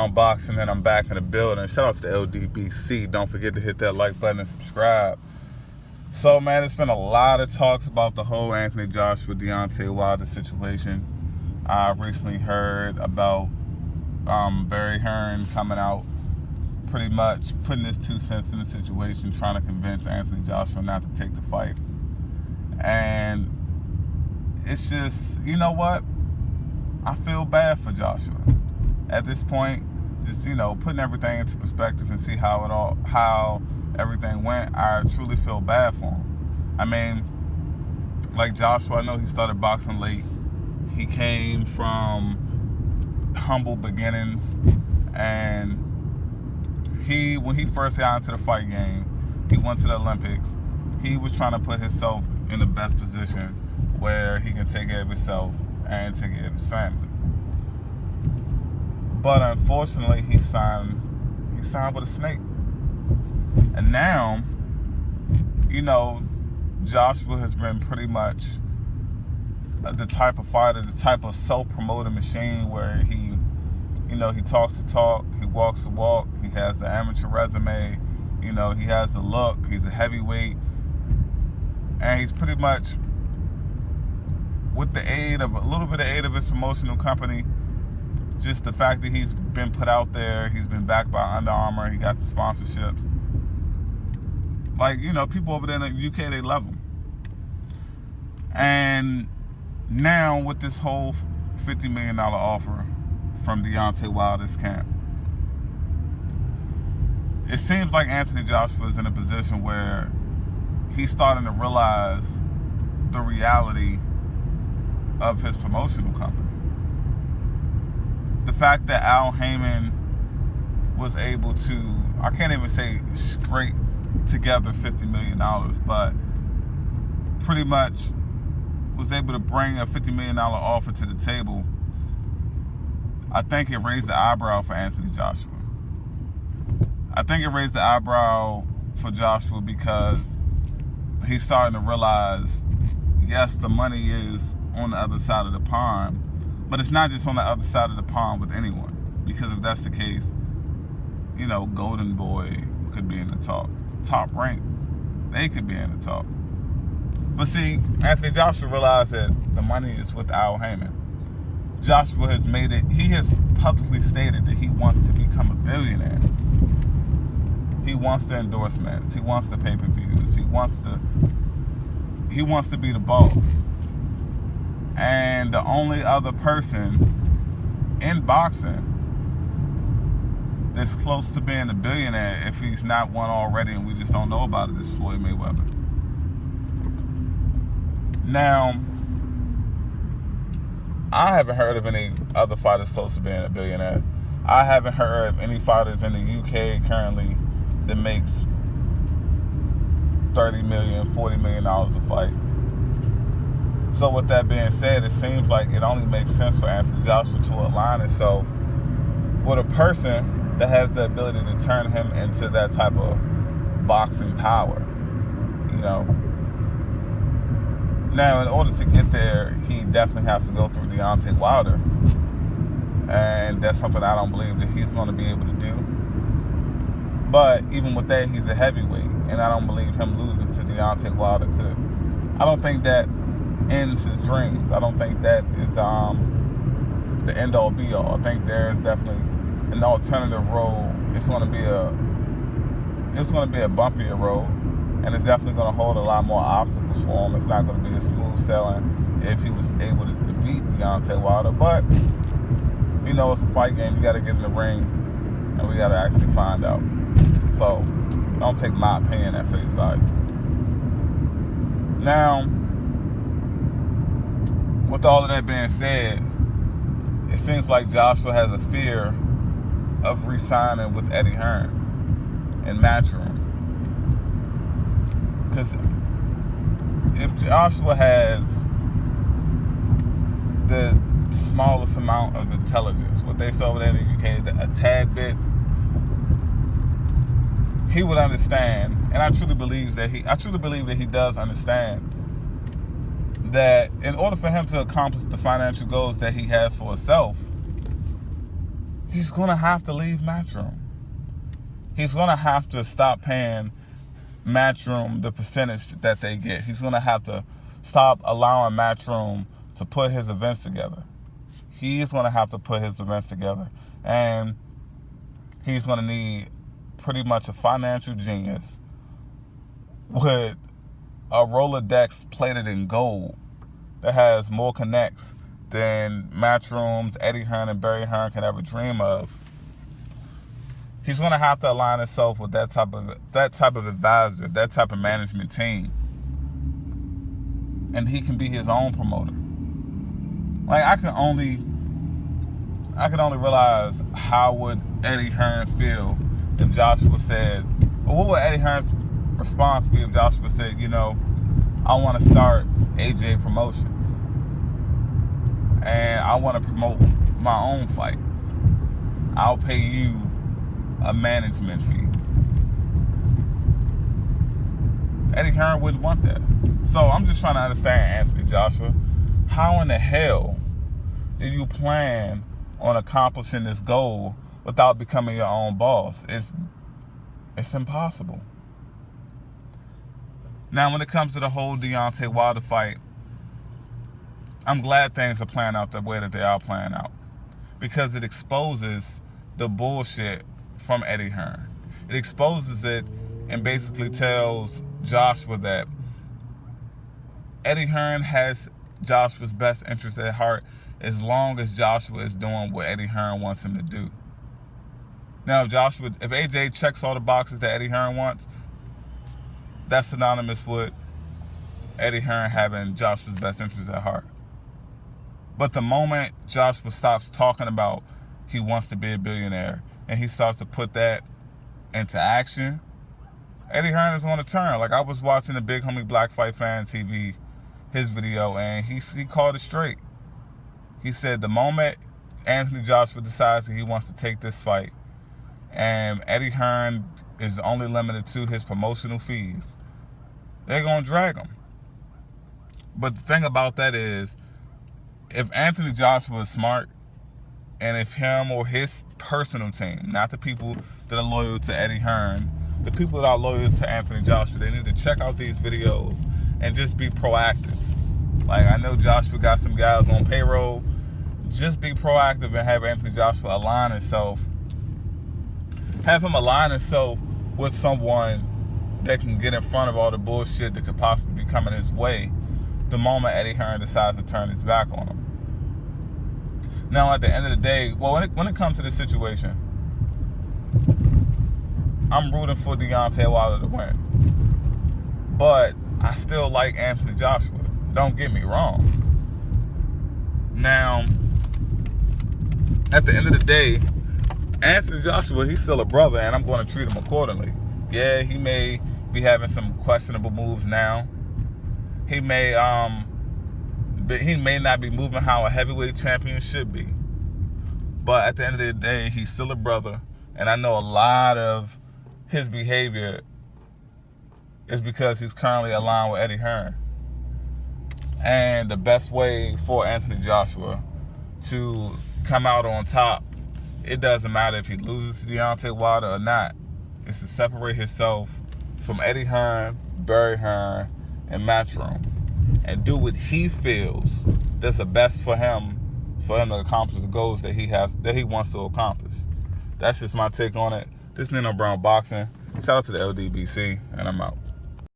Around Boxing, and I'm back in the building. Shout out to the LDBC. Don't forget to hit that like button and subscribe. So, man, it's been a lot of talks about the whole Anthony Joshua, Deontay Wilder situation. I recently heard about Barry Hearn coming out pretty much putting his 2 cents in the situation, trying to convince Anthony Joshua not to take the fight. And it's just, you know what? I feel bad for Joshua. At this point, just, putting everything into perspective and see how everything went, I truly feel bad for him. I mean, like Joshua, I know he started boxing late. He came from humble beginnings, and when he first got into the fight game, he went to the Olympics. He was trying to put himself in the best position where he can take care of himself and take care of his family. But unfortunately, he signed with a snake. And now, Joshua has been pretty much the type of fighter, the type of self-promoting machine where he talks the talk, he walks the walk, he has the amateur resume, he has the look, he's a heavyweight, and he's pretty much, with the aid of his promotional company, just the fact that he's been put out there, he's been backed by Under Armour, he got the sponsorships. Like, people over there in the UK, they love him. And now with this whole $50 million offer from Deontay Wilder's camp, it seems like Anthony Joshua is in a position where he's starting to realize the reality of his promotional company. The fact that Al Heyman was able to, I can't even say scrape together $50 million, but pretty much was able to bring a $50 million offer to the table. I think it raised the eyebrow for Anthony Joshua. I think it raised the eyebrow for Joshua because he's starting to realize, yes, the money is on the other side of the pond, but it's not just on the other side of the pond with anyone. Because if that's the case, Golden Boy could be in the talks. Top Rank, they could be in the talks. But see, Anthony Joshua realized that the money is with Al Heyman. Joshua has he has publicly stated that he wants to become a billionaire. He wants the endorsements. He wants the pay-per-views. He wants to be the boss. And the only other person in boxing that's close to being a billionaire, if he's not one already and we just don't know about it, is Floyd Mayweather. Now, I haven't heard of any other fighters close to being a billionaire. I haven't heard of any fighters in the UK currently that makes $30 million, $40 million a fight. So with that being said, it seems like it only makes sense for Anthony Joshua to align himself with a person that has the ability to turn him into that type of boxing power. Now, in order to get there, he definitely has to go through Deontay Wilder. And that's something I don't believe that he's going to be able to do. But even with that, he's a heavyweight. And I don't believe him losing to Deontay Wilder could. I don't think that ends his dreams. I don't think that is the end-all, be-all. I think there is definitely an alternative road. It's going to be a bumpier road. And it's definitely going to hold a lot more obstacles for him. It's not going to be a smooth sailing if he was able to defeat Deontay Wilder. But, it's a fight game. You got to get in the ring, and we got to actually find out. So, don't take my opinion at face value. Now, with all of that being said, it seems like Joshua has a fear of re-signing with Eddie Hearn in Matchroom. Because if Joshua has the smallest amount of intelligence, what they say over there in the UK, a tad bit, he would understand, and I truly believe that he does understand that in order for him to accomplish the financial goals that he has for himself, he's going to have to leave Matchroom. He's going to have to stop paying Matchroom the percentage that they get. He's going to have to stop allowing Matchroom to put his events together. He's going to have to put his events together. And he's going to need pretty much a financial genius with a Rolodex plated in gold that has more connects than Matchroom's Eddie Hearn and Barry Hearn can ever dream of. He's going to have to align himself with that type of advisor, that type of management team. And he can be his own promoter. Like, I can only realize how would Eddie Hearn feel if Joshua said, or what would Eddie Hearn's response be if Joshua said, I want to start AJ Promotions and I want to promote my own fights. I'll pay you a management fee. Eddie Hearn wouldn't want that. So I'm just trying to understand, Anthony Joshua, how in the hell did you plan on accomplishing this goal without becoming your own boss? It's impossible. Now, when it comes to the whole Deontay Wilder fight, I'm glad things are playing out the way that they are playing out, because it exposes the bullshit from Eddie Hearn. It exposes it and basically tells Joshua that Eddie Hearn has Joshua's best interest at heart as long as Joshua is doing what Eddie Hearn wants him to do. Now, if AJ checks all the boxes that Eddie Hearn wants, that's synonymous with Eddie Hearn having Joshua's best interest at heart. But the moment Joshua stops talking about he wants to be a billionaire and he starts to put that into action, Eddie Hearn is on a turn. Like, I was watching the Big Homie Black Fight Fan TV, his video, and he called it straight. He said the moment Anthony Joshua decides that he wants to take this fight and Eddie Hearn is only limited to his promotional fees, they're going to drag him. But the thing about that is, if Anthony Joshua is smart, and if him or his personal team, not the people that are loyal to Eddie Hearn, the people that are loyal to Anthony Joshua, they need to check out these videos and just be proactive. Like, I know Joshua got some guys on payroll. Just be proactive and have Anthony Joshua align himself. Have him align himself with someone that can get in front of all the bullshit that could possibly be coming his way the moment Eddie Hearn decides to turn his back on him. Now, at the end of the day, well, when it comes to this situation, I'm rooting for Deontay Wilder to win. But I still like Anthony Joshua. Don't get me wrong. Now, at the end of the day, Anthony Joshua, he's still a brother, and I'm going to treat him accordingly. Yeah, he may be having some questionable moves now. He may not be moving how a heavyweight champion should be. But at the end of the day, he's still a brother. And I know a lot of his behavior is because he's currently aligned with Eddie Hearn. And the best way for Anthony Joshua to come out on top, it doesn't matter if he loses to Deontay Wilder or not, is to separate himself from Eddie Hearn, Barry Hearn, and Matchroom, and do what he feels that's the best for him to accomplish the goals that he wants to accomplish. That's just my take on it. This is Nino Brown Boxing. Shout out to the LDBC, and I'm out.